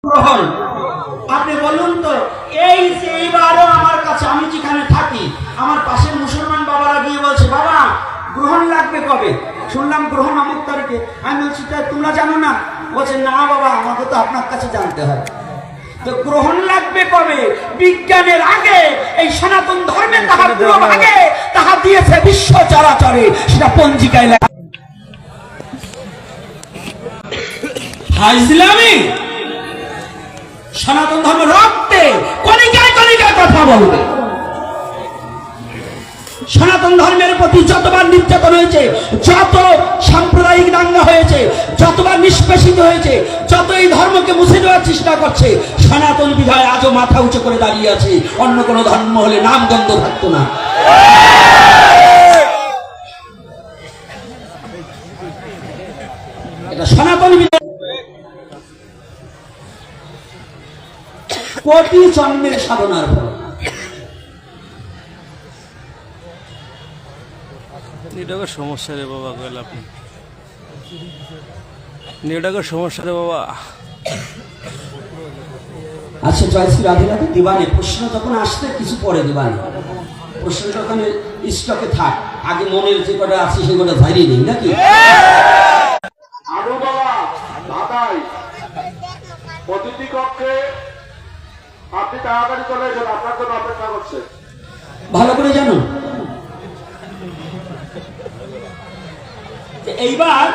গ্রহণ। আপনি বলুন তো, এইবারও আমার কাছে, আমি যেখানে থাকি, আমার পাশের মুসলমান বাবারা গিয়ে বলছে, বাবা গ্রহণ লাগবে কবে? শুনলাম গ্রহণ অমুক তারিখে। আমি বলছি তাই তোমরা জানো না? বলছে না বাবা, আমাকে তো আপনার কাছে জানতে হয়। তো গ্রহণ লাগবে কবে? বিজ্ঞানের আগে এই সনাতন ধর্মে তাহা পুরো ভাগে তাহা দিয়েছে বিশ্ব চরাচরে, সেটা পঞ্জিকায় লেখা। ইসলামী সনাতন ধর্ম রক্তে কণিকায় কণিকায় কথা বলবে। সনাতন ধর্মের প্রতি যতবার নির্যাতন হয়েছে, যত সাম্প্রদায়িক দাঙ্গা হয়েছে, যতবার নিষ্পেষিত হয়েছে, যত এই ধর্মকে মুছে দেওয়ার চেষ্টা করছে, সনাতন বিধায় আজও মাথা উঁচু করে দাঁড়িয়ে আছে। অন্য কোন ধর্ম হলে নামগন্ধ থাকতো না। এটা সনাতন বিধায় কোটি জন্মের সাধনার ফল। নেটওয়ার্কের সমস্যা রে বাবা, কইল আপনি নেটওয়ার্কের সমস্যা রে বাবা। আচ্ছা, জয়শ্রী রাধে রাধে। দিবানে প্রশ্ন যখন আসতে কিছু পরে দিবানে প্রশ্ন যখন স্টকে থাক, আগে মনের যে কটা আছে সেগুলো ধারিয়ে নিই নাকি? আরো বাবা ঢাকায় অতিথি কক্ষে আপনি তাড়াতাড়ি চলে এসেন, আপনার জন্য অপেক্ষা করছে। ভালো করে জানো, এইবার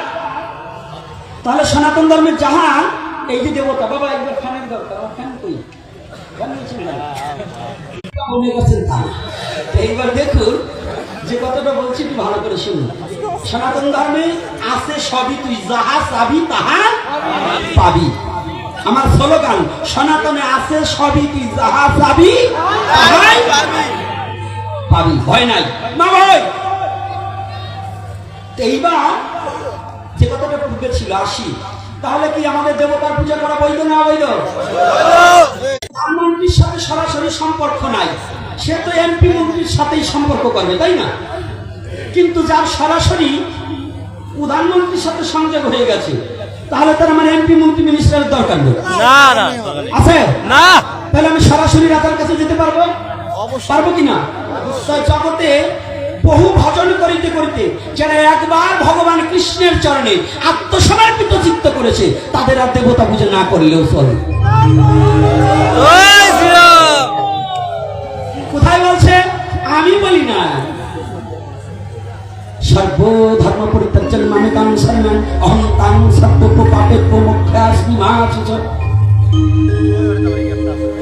তাহলে সনাতন ধর্মের যাহা এই যে দেবতা, বাবা একবার ফ্যানের দরকার, ফ্যান কই? এইবার দেখুন যে কথাটা বলছি একটু ভালো করে শুনুন। সনাতন ধর্মে আছে সবই, তুই যাহা চাবি তাহা পাবি। আমার স্লোগান, সনাতনে আছে সবই, তুই যাহা চাবি তাহাই পাবি। ভয় নাই, না ভয়। এইবার যে কথাটা পূর্বে ছিল আসি, তাহলে কি আমাদের দেবতার পূজা করা বৈধ না অবৈধ? প্রধানমন্ত্রীর সাথে সরাসরি সম্পর্ক নাই, সে তো এমপি মন্ত্রীর সাথেই সম্পর্ক করবে, তাই না? কিন্তু যার সরাসরি প্রধানমন্ত্রীর সাথে সংযোগ হয়ে গেছে, তাহলে তার আমার এমপি মন্ত্রী মিনিস্টারের দরকার নেই। না না আছে না, তাহলে আমি সরাসরি রাজার কাছে যেতে পারবো, পারবো কিনা? তাই জগতে বহু ভজন করিতে করিতে যারা একবার ভগবান কৃষ্ণের চরণে আত্মসমর্পিত চিত্ত করেছে, তাদের আর দেবতা পূজা না করলেও চলে। কোথায় বলছে? আমি বলি না। সর্বধর্ম পরিত্যাজ্য মামেতাং শরণং অহং তাং সর্বপ্র পাপেভ্যো মোক্ষাস্মি মা চ।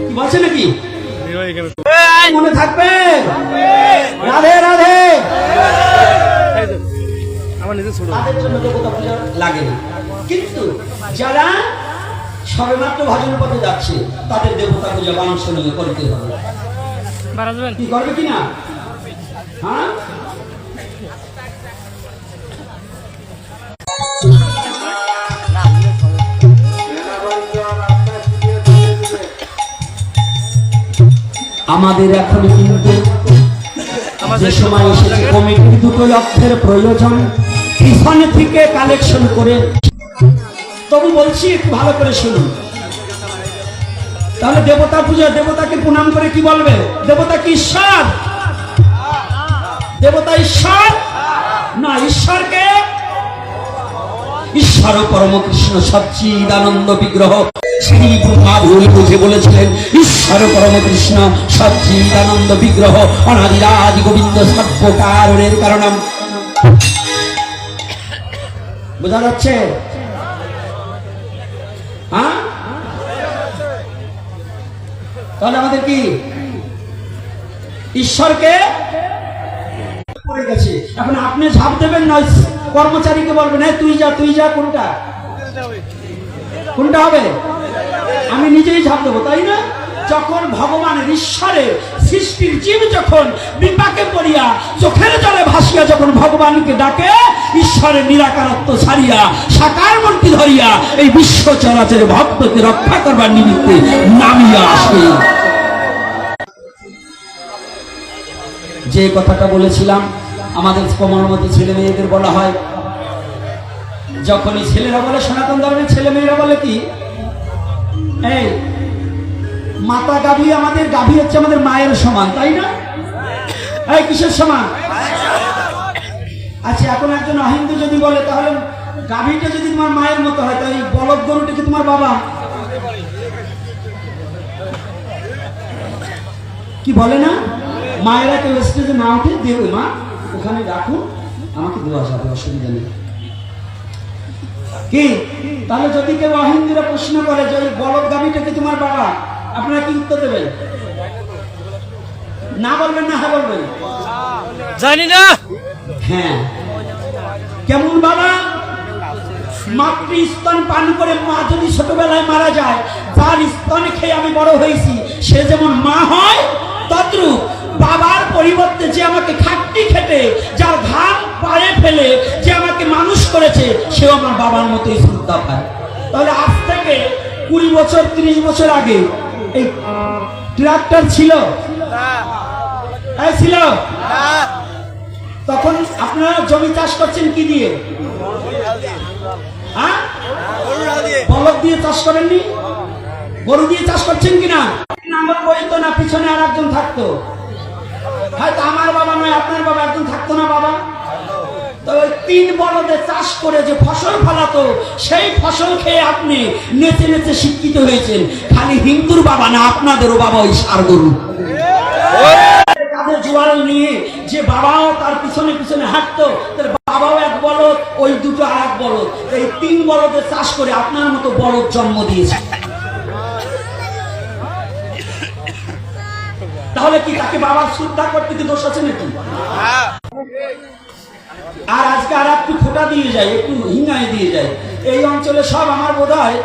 কি বলছে নাকি? মনে থাকবে? রাধে রাধে। আমার নিজে ছোট তাদের জন্য দেবতা পূজা লাগে না, কিন্তু যারা সবেমাত্র ভজন পথে যাচ্ছে তাদের দেবতা পূজা বাঞ্ছনীয় করতে হবে। কি করবে কিনা? হ্যাঁ, আমাদের এখন কিন্তু যে সময় এসেছে কমিটির 2 লক্ষের প্রয়োজন, পিছনে থেকে কালেকশন করে। তবু বলছি একটু ভালো করে শুনুন। তাহলে দেবতা পূজা, দেবতাকে প্রণাম করে কি বলবে? দেবতা কি ঈশ্বর? দেবতা ঈশ্বর না, ঈশ্বরকে ঈশ্বর পরম কৃষ্ণ সচ্চিদানন্দ বিগ্রহ। শ্রী ব্রহ্মা ভুল বুঝে বলেছিলেন ঈশ্বর পরম কৃষ্ণ সচ্চিদানন্দ বিগ্রহ অনাদিরাদি গোবিন্দ সর্বকারণের কারণম। বোঝা যাচ্ছে? হ্যাঁ, তাহলে আমাদের কি ঈশ্বরকে পড়ে গেছে। এখন আপনি ঝাঁপ দেবেন, নয় কর্মচারীকে বলবেন তুই যা তুই যা। কোনটা কোনটা হবে? আমি নিজেই ঝাঁপ দেবো, তাই না? যখন ভগবানের ঈশ্বরের সৃষ্টির জীব যখন বিপাকে পড়িয়া চোখের জলে ভাসিয়া যখন ভগবানকে ডাকে, ঈশ্বরের নিরাকারত্ব ছাড়িয়া সাকার মূর্তি ধরিয়া এই বিশ্ব চরাচরের ভক্তকে রক্ষা করবার নিমিত্তে নামিয়া আসে। যে কথাটা বলেছিলাম, আমাদের কোমলমতি ছেলে মেয়েদের বলা হয়, যখনই ছেলেরা বলে সনাতন ধর্মের ছেলে মেয়েরা বলে কি এই মাতা গাভী, আমাদের গাভী হচ্ছে আমাদের মায়ের সমান, তাই না? এই কিসের সমান? আচ্ছা, এখন একজন অহিন্দু যদি বলে তাহলে গাভীটা যদি তোমার মায়ের মতো হয়, তাই বলদ গরুটা কি তোমার বাবা? কি বলে না? মায়েরা কেউ স্টেজে না উঠে দেবে, মা ওখানে রাখুন, আমাকে দেওয়া যাবে, অসুবিধা নেই। কি তাহলে যদি কেউ অহিন্দুরা প্রশ্ন করে যে ওই বলদ গাভীটা কি তোমার বাবা, আপনারা কি উত্তর দেবেন? না বলবেন না হ্যাঁ বলবেন? জানি না। হ্যাঁ। কেমন বাবা? মাতৃ স্তন পান করে মা যদি ছোটবেলায় মারা যায়, যার স্তন খেয়ে আমি বড় হয়েছি, সে যেমন মা হয়, তদ্রূপ বাবার পরিবর্তে যে আমাকে খাটনি খেটে, যার ঘাম পায়ে ফেলে যে আমাকে মানুষ করেছে, সেও আমার বাবার মতোই শ্রদ্ধা পায়। তাহলে আজ থেকে 20 বছর 30 বছর আগে এই ট্রাক্টর ছিল? ছিল। তখন আপনারা জমি চাষ করছেন কি দিয়ে? হ্যাঁ, বলদ দিয়ে চাষ করেননি? গরু দিয়ে চাষ করছেন কিনা? নাঙ্গল বইতো না, পিছনে আর একজন থাকতো। হয়তো আমার বাবা নয়, আপনার বাবা, একজন থাকতো না বাবা? তো ওই 3 বলদে চাষ করে যে ফসল ফলাতো, সেই ফসল খেয়ে আপনি নেচে নেচে শিক্ষিত হয়েছেন। খালি হিন্দুর বাবা না, আপনাদেরও বাবা ওই ষাঁড় গরু। কাঁধে জোয়াল নিয়ে যে বাবাও তার পিছনে পিছনে হাঁটতো, তার বাবাও এক বলদ, ওই দুটো আর এক বলদ। এই 3 বলদে চাষ করে আপনার মতো বলদ জন্ম দিয়েছে। তাহলে কি তাকে বাবার শ্রদ্ধা করতে কি দোষ আছে নাকি? আর আজকে আর একটু খোটা দিয়ে যায়, একটু হিঙায় দিয়ে যায়। এই অঞ্চলে সব আমার বোধ হয়